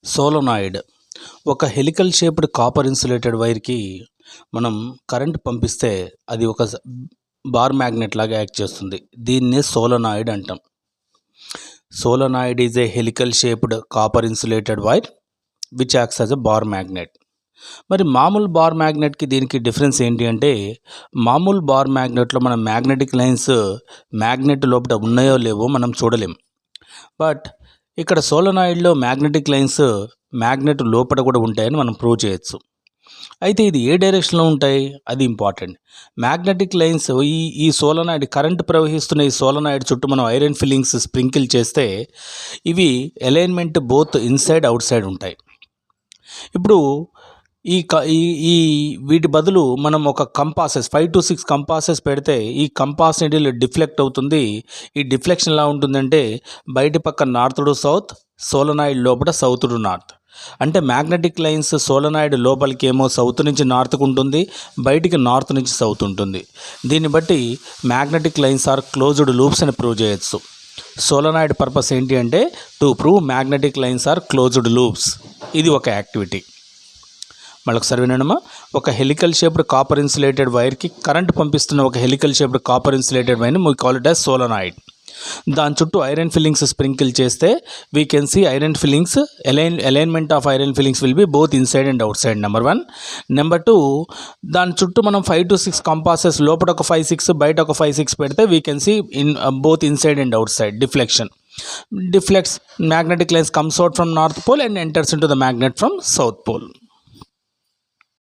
Solenoid ఒక helical shaped copper insulated వైర్కి మనం current పంపిస్తే అది ఒక బార్ మ్యాగ్నెట్ లాగా యాక్ట్ చేస్తుంది. దీన్నే సోలనాయిడ్ అంటాం. Solenoid is a helical shaped copper insulated wire which acts as a bar magnet. మరి మామూలు బార్ మ్యాగ్నెట్కి దీనికి డిఫరెన్స్ ఏంటి అంటే, మామూలు బార్ మ్యాగ్నెట్లో మనం మ్యాగ్నెటిక్ లైన్స్ మ్యాగ్నెట్ లోపల ఉన్నాయో లేవో మనం చూడలేం. బట్ ఇక్కడ సోలనాయిడ్లో మ్యాగ్నెటిక్ లైన్స్ మ్యాగ్నెట్ లోపల కూడా ఉంటాయని మనం ప్రూవ్ చేయొచ్చు. అయితే ఇది ఏ డైరెక్షన్లో ఉంటాయి అది ఇంపార్టెంట్. మ్యాగ్నెటిక్ లైన్స్ ఈ సోలనాయిడ్ కరెంట్ ప్రవహిస్తున్న ఈ సోలనాయిడ్ చుట్టూ మనం ఐరన్ ఫిల్లింగ్స్ స్ప్రింకిల్ చేస్తే ఇవి alignment both inside out side ఉంటాయి. ఇప్పుడు ఈ వీటి బదులు మనం ఒక కంపాసెస్ 5 to 6 కంపాసెస్ పెడితే ఈ కంపాస్ నీడిల్ డిఫ్లెక్ట్ అవుతుంది. ఈ డిఫ్లెక్షన్ ఎలా ఉంటుందంటే, బయటి పక్క నార్త్ టు సౌత్, సోలనాయిడ్ లోపల సౌత్ టు నార్త్. అంటే మ్యాగ్నెటిక్ లైన్స్ సోలనాయిడ్ లోపలికి ఏమో సౌత్ నుంచి నార్త్కు ఉంటుంది, బయటికి నార్త్ నుంచి సౌత్ ఉంటుంది. దీన్ని బట్టి magnetic lines are closed loops అని ప్రూవ్ చేయొచ్చు. సోలనాయిడ్ పర్పస్ ఏంటి అంటే to prove magnetic lines are closed loops. ఇది ఒక యాక్టివిటీ. మళ్ళొకసారి వినడమా, ఒక హెలికల్ షేప్డ్ కాపర్ ఇన్సులేటెడ్ వైర్కి కరెంట్ పంపిస్తున్న ఒక హెలికల్ షేప్డ్ కాపర్ ఇన్సులేటెడ్ వైర్ని we call it as solenoid. దాని చుట్టూ ఐరన్ ఫిల్లింగ్స్ స్ప్రింకిల్ చేస్తే we can see iron fillings alignment of iron fillings will be both inside and outside. Number 1. Number 2, దాని చుట్టూ మనం 5 to 6 compasses, లోపల ఒక 5-6 బయట ఒక 5-6 పెడితే we can see both inside and outside. Deflects magnetic lines comes out from north pole and enters into the magnet from south pole.